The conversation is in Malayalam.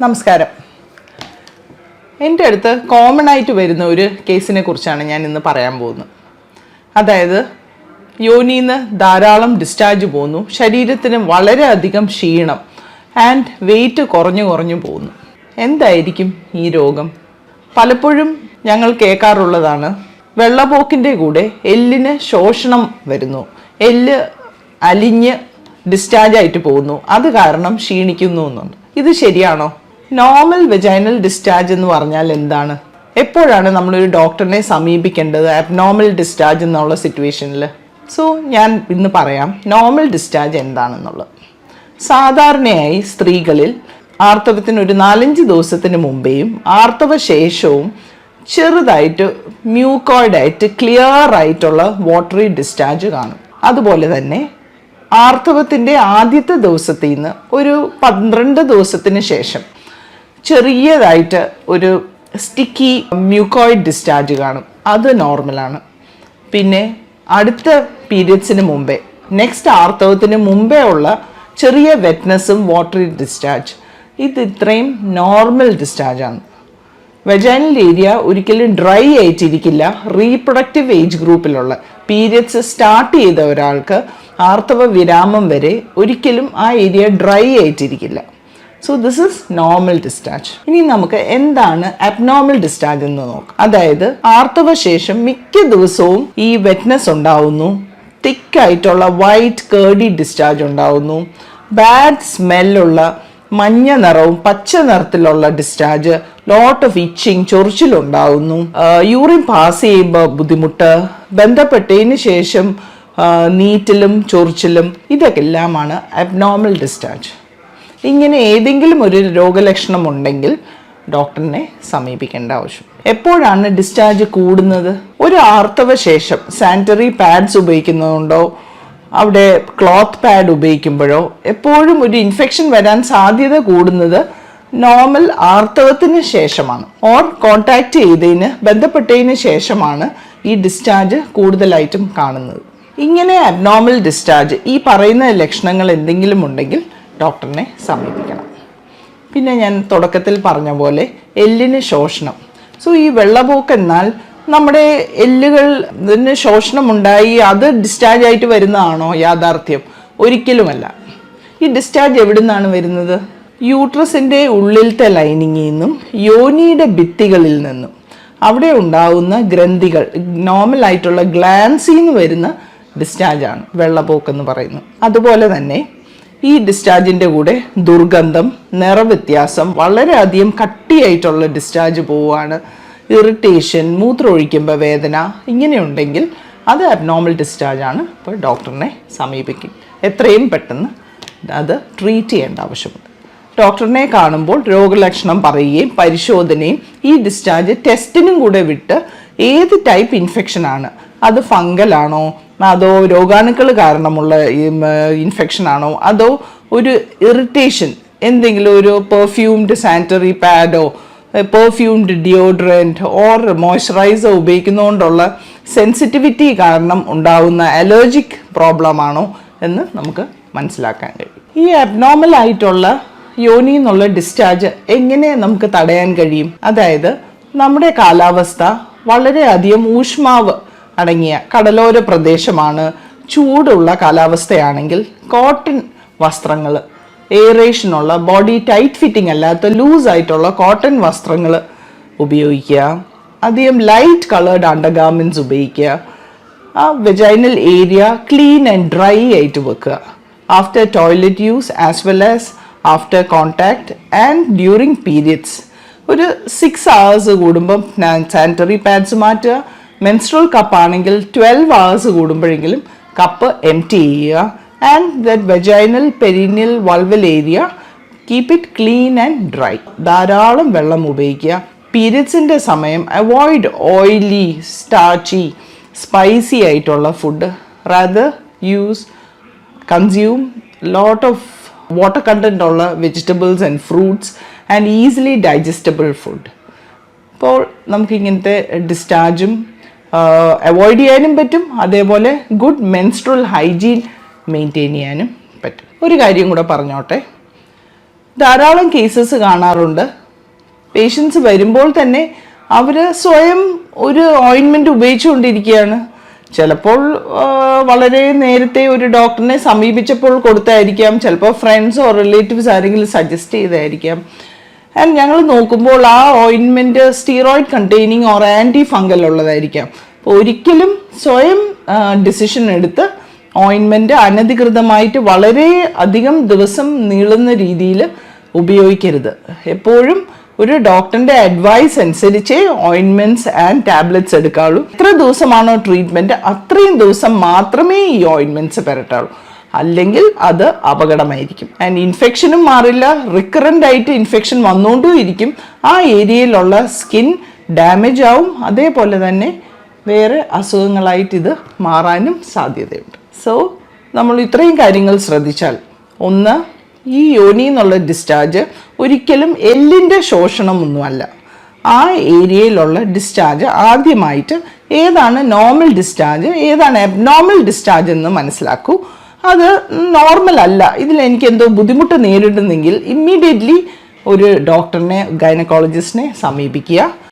നമസ്കാരം. എൻ്റെ അടുത്ത് കോമൺ ആയിട്ട് വരുന്ന ഒരു കേസിനെ കുറിച്ചാണ് ഞാൻ ഇന്ന് പറയാൻ പോകുന്നത്. അതായത് യോനിയിൽ നിന്ന് ധാരാളം ഡിസ്ചാർജ് പോകുന്നു, ശരീരത്തിന് വളരെയധികം ക്ഷീണം ആൻഡ് വെയിറ്റ് കുറഞ്ഞു പോകുന്നു. എന്തായിരിക്കും ഈ രോഗം? പലപ്പോഴും ഞങ്ങൾ കേൾക്കാറുള്ളതാണ്, വെള്ളപ്പോക്കിൻ്റെ കൂടെ എല്ലിന് ശോഷണം വരുന്നു, എല്ല് അലിഞ്ഞ് ഡിസ്ചാർജ് ആയിട്ട് പോകുന്നു, അത് കാരണം ക്ഷീണിക്കുന്നു എന്നുണ്ട്. ഇത് ശരിയാണോ? നോർമൽ വെജൈനൽ ഡിസ്ചാർജ് എന്ന് പറഞ്ഞാൽ എന്താണ്? എപ്പോഴാണ് നമ്മളൊരു ഡോക്ടറിനെ സമീപിക്കേണ്ടത് അബ്നോർമൽ ഡിസ്ചാർജ് എന്നുള്ള സിറ്റുവേഷനിൽ? സോ ഞാൻ ഇന്ന് പറയാം നോർമൽ ഡിസ്ചാർജ് എന്താണെന്നുള്ളത്. സാധാരണയായി സ്ത്രീകളിൽ ആർത്തവത്തിന് ഒരു 4-5 ദിവസത്തിന് മുമ്പേയും ആർത്തവ ശേഷവും ചെറുതായിട്ട് മ്യൂക്കോയിഡായിട്ട് ക്ലിയർ ആയിട്ടുള്ള വാട്ടറി ഡിസ്ചാർജ് കാണും. അതുപോലെ തന്നെ ആർത്തവത്തിൻ്റെ ആദ്യത്തെ ദിവസത്തിൽ നിന്ന് ഒരു 12 ദിവസത്തിന് ശേഷം ചെറിയതായിട്ട് ഒരു സ്റ്റിക്കി മ്യൂക്കോയിഡ് ഡിസ്ചാർജ് കാണും. അത് നോർമലാണ്. പിന്നെ അടുത്ത പീരിയഡ്സിന് മുമ്പേ, നെക്സ്റ്റ് ആർത്തവത്തിന് മുമ്പേ ഉള്ള ചെറിയ വെറ്റ്നസ്സും വാട്ടറി ഡിസ്ചാർജ്, ഇത് ഇത്രയും നോർമൽ ഡിസ്ചാർജാണ്. വെജൈനൽ ഏരിയ ഒരിക്കലും ഡ്രൈ ആയിട്ടിരിക്കില്ല. റീപ്രൊഡക്റ്റീവ് ഏജ് ഗ്രൂപ്പിലുള്ള പീരിയഡ്സ് സ്റ്റാർട്ട് ചെയ്ത ഒരാൾക്ക് ആർത്തവ വിരാമം വരെ ഒരിക്കലും ആ ഏരിയ ഡ്രൈ ആയിട്ടിരിക്കില്ല. So this is normal discharge. ഇനി നമുക്ക് എന്താണ് അബ്നോർമൽ ഡിസ്ചാർജ് എന്ന് നോക്കാം. അതായത് ആർത്തവ ശേഷം മിക്ക ദിവസവും ഈ വെറ്റ്നസ് ഉണ്ടാവുന്നു, തിക്കായിട്ടുള്ള വൈറ്റ് കേർഡി ഡിസ്ചാർജ് ഉണ്ടാവുന്നു, ബാഡ് സ്മെല്ലുള്ള മഞ്ഞ നിറവും പച്ച നിറത്തിലുള്ള ഡിസ്ചാർജ്, ലോട്ട് ഓഫ് ഇച്ചിങ്, ചൊറിച്ചിലുണ്ടാവുന്നു, യൂറിൻ പാസ് ചെയ്യുമ്പോൾ ബുദ്ധിമുട്ട്, ബന്ധപ്പെട്ടതിന് ശേഷം നീറ്റലും ചൊറിച്ചിലും, ഇതൊക്കെല്ലാമാണ് അബ്നോർമൽ ഡിസ്ചാർജ്. ഇങ്ങനെ ഏതെങ്കിലും ഒരു രോഗലക്ഷണം ഉണ്ടെങ്കിൽ ഡോക്ടറിനെ സമീപിക്കേണ്ട ആവശ്യം. എപ്പോഴാണ് ഡിസ്ചാർജ് കൂടുന്നത്? ഒരു ആർത്തവ ശേഷം സാനിറ്ററി പാഡ്സ് ഉപയോഗിക്കുന്നതുകൊണ്ടോ അവിടെ ക്ലോത്ത് പാഡ് ഉപയോഗിക്കുമ്പോഴോ എപ്പോഴും ഒരു ഇൻഫെക്ഷൻ വരാൻ സാധ്യത കൂടുന്നത് നോർമൽ ആർത്തവത്തിന് ശേഷമാണ്, ഓർ കോണ്ടാക്ട് ചെയ്തതിന് ബന്ധപ്പെട്ടതിന് ശേഷമാണ് ഈ ഡിസ്ചാർജ് കൂടുതലായിട്ടും കാണുന്നത്. ഇങ്ങനെ അബ്നോർമൽ ഡിസ്ചാർജ്, ഈ പറയുന്ന ലക്ഷണങ്ങൾ എന്തെങ്കിലും ഉണ്ടെങ്കിൽ ഡോക്ടറിനെ സമീപിക്കണം. പിന്നെ ഞാൻ തുടക്കത്തിൽ പറഞ്ഞ പോലെ എല്ലിന് ശോഷണം. സോ ഈ വെള്ളപ്പോക്ക് എന്നാൽ നമ്മുടെ എല്ലുകളിന് ശോഷണം ഉണ്ടായി അത് ഡിസ്ചാർജ് ആയിട്ട് വരുന്നതാണോ യാഥാർത്ഥ്യം? ഒരിക്കലുമല്ല. ഈ ഡിസ്ചാർജ് എവിടെ നിന്നാണ് വരുന്നത്? യൂട്രസിൻ്റെ ഉള്ളിലത്തെ ലൈനിങ്ങിൽ നിന്നും യോനിയുടെ ഭിത്തികളിൽ നിന്നും അവിടെ ഉണ്ടാവുന്ന ഗ്രന്ഥികൾ, നോർമൽ ആയിട്ടുള്ള ഗ്ലാൻസിൽ നിന്ന് വരുന്ന ഡിസ്ചാർജാണ് വെള്ളപ്പോക്ക് എന്ന് പറയുന്നത്. അതുപോലെ തന്നെ ഈ ഡിസ്ചാർജിൻ്റെ കൂടെ ദുർഗന്ധം, നിറവ്യത്യാസം, വളരെയധികം കട്ടിയായിട്ടുള്ള ഡിസ്ചാർജ് പോവുകയാണ്, ഇറിറ്റേഷൻ, മൂത്രമൊഴിക്കുമ്പോൾ വേദന, ഇങ്ങനെയുണ്ടെങ്കിൽ അത് അബ്നോർമൽ ഡിസ്ചാർജാണ്. അപ്പോൾ ഡോക്ടറിനെ സമീപിക്കും. എത്രയും പെട്ടെന്ന് അത് ട്രീറ്റ് ചെയ്യേണ്ട ആവശ്യമുണ്ട്. ഡോക്ടറിനെ കാണുമ്പോൾ രോഗലക്ഷണം പറയുകയും പരിശോധനയും ഈ ഡിസ്ചാർജ് ടെസ്റ്റിനും കൂടെ വിട്ട് ഏത് ടൈപ്പ് ഇൻഫെക്ഷനാണ്, അത് ഫംഗലാണോ, അതോ രോഗാണുക്കൾ കാരണമുള്ള ഇൻഫെക്ഷൻ ആണോ, അതോ ഒരു ഇറിറ്റേഷൻ, എന്തെങ്കിലും ഒരു പെർഫ്യൂംഡ് സാനിറ്ററി പാഡോ പെർഫ്യൂംഡ് ഡിയോഡ്രൻറ്റ് ഓർ മോയ്സ്ചറൈസർ ഉപയോഗിക്കുന്നതുകൊണ്ടുള്ള സെൻസിറ്റിവിറ്റി കാരണം ഉണ്ടാകുന്ന അലർജിക് പ്രോബ്ലം ആണോ എന്ന് നമുക്ക് മനസ്സിലാക്കാൻ കഴിയും. ഈ അബ്നോർമൽ ആയിട്ടുള്ള യോനി എന്നുള്ള ഡിസ്ചാർജ് എങ്ങനെ നമുക്ക് തടയാൻ കഴിയും? അതായത് നമ്മുടെ കാലാവസ്ഥ വളരെയധികം ഊഷ്മാവ് അടങ്ങിയ കടലോര പ്രദേശമാണ്, ചൂടുള്ള കാലാവസ്ഥയാണെങ്കിൽ കോട്ടൺ വസ്ത്രങ്ങൾ, എയറേഷനുള്ള, ബോഡി ടൈറ്റ് ഫിറ്റിംഗ് അല്ലാത്ത ലൂസ് ആയിട്ടുള്ള കോട്ടൺ വസ്ത്രങ്ങൾ ഉപയോഗിക്കുക, അധികം ലൈറ്റ് കളേർഡ് അണ്ടർഗാർമെൻറ്റ്സ് ഉപയോഗിക്കുക, ആ vaginal area clean and dry ആയിട്ട് വെക്കുക after toilet use as well as after contact and during periods. ഒരു 6 hours കൂടുമ്പം സാനിറ്ററി പാഡ്സ് മാറ്റുക. മെൻസ്ട്രൽ കപ്പ് ആണെങ്കിൽ 12 hours കൂടുമ്പോഴെങ്കിലും കപ്പ് എംപ്റ്റി ചെയ്യുക. And that vaginal perennial vulval area keep it clean and dry. ധാരാളം വെള്ളം ഉപയോഗിക്കുക. പീരിയഡ്സിൻ്റെ സമയം അവോയ്ഡ് ഓയിലി, സ്റ്റാർച്ചി, സ്പൈസി ആയിട്ടുള്ള food. Rather consume lot of water content ഉള്ള vegetables and fruits and easily digestible food. അപ്പോൾ നമുക്കിങ്ങനത്തെ ഡിസ്ചാർജും അവോയ്ഡ് ചെയ്യാനും പറ്റും, അതേപോലെ ഗുഡ് മെൻസ്ട്രൽ ഹൈജീൻ മെയിൻറ്റെയിൻ ചെയ്യാനും പറ്റും. ഒരു കാര്യം കൂടെ പറഞ്ഞോട്ടെ, ധാരാളം കേസസ് കാണാറുണ്ട്. പേഷ്യൻസ് വരുമ്പോൾ തന്നെ അവർ സ്വയം ഒരു ഓയിൻമെൻറ്റ് ഉപയോഗിച്ചുകൊണ്ടിരിക്കുകയാണ്. ചിലപ്പോൾ വളരെ നേരത്തെ ഒരു ഡോക്ടറിനെ സമീപിച്ചപ്പോൾ കൊടുത്തായിരിക്കാം, ചിലപ്പോൾ ഫ്രണ്ട്സോ റിലേറ്റീവ്സ് ആരെങ്കിലും സജസ്റ്റ് ചെയ്തായിരിക്കാം. ആൻഡ് ഞങ്ങൾ നോക്കുമ്പോൾ ആ ointment steroid containing or antifungal ഉള്ളതായിരിക്കാം. അപ്പോൾ ഒരിക്കലും സ്വയം ഡിസിഷൻ എടുത്ത് ഓയിൻമെൻറ്റ് അനധികൃതമായിട്ട് വളരെ അധികം ദിവസം നീളുന്ന രീതിയിൽ ഉപയോഗിക്കരുത്. എപ്പോഴും ഒരു ഡോക്ടറിൻ്റെ അഡ്വൈസ് അനുസരിച്ച് ഓയിൻമെൻറ്റ്സ് ആൻഡ് ടാബ്ലറ്റ്സ് എടുക്കാവുള്ളൂ. എത്ര ദിവസമാണോ ട്രീറ്റ്മെൻറ്റ് അത്രയും ദിവസം മാത്രമേ ഈ ഓയിൻമെൻറ്റ്സ് പുരട്ടാവുള്ളൂ. അല്ലെങ്കിൽ അത് അപകടമായിരിക്കും. ആൻഡ് ഇൻഫെക്ഷനും മാറില്ല, റിക്കറൻ്റ് ആയിട്ട് ഇൻഫെക്ഷൻ വന്നുകൊണ്ടും ഇരിക്കും. ആ ഏരിയയിലുള്ള സ്കിൻ ഡാമേജ് ആവും. അതേപോലെ തന്നെ വേറെ അസുഖങ്ങളായിട്ട് ഇത് മാറാനും സാധ്യതയുണ്ട്. സോ നമ്മൾ ഇത്രയും കാര്യങ്ങൾ ശ്രദ്ധിച്ചാൽ, ഒന്ന്, ഈ യോനി എന്നുള്ള ഡിസ്ചാർജ് ഒരിക്കലും എല്ലിൻ്റെ ശോഷണമൊന്നുമല്ല. ആ ഏരിയയിലുള്ള ഡിസ്ചാർജ് ആദ്യമായിട്ട് ഏതാണ് നോർമൽ ഡിസ്ചാർജ്, ഏതാണ് അബ്നോർമൽ ഡിസ്ചാർജ് എന്ന് മനസ്സിലാക്കൂ. അത് നോർമൽ അല്ല, ഇതിൽ എനിക്ക് എന്തോ ബുദ്ധിമുട്ട് നേരിടുന്നെങ്കിൽ ഇമ്മീഡിയറ്റ്ലി ഒരു ഡോക്ടറിനെ, ഗൈനക്കോളജിസ്റ്റിനെ സമീപിക്കുക.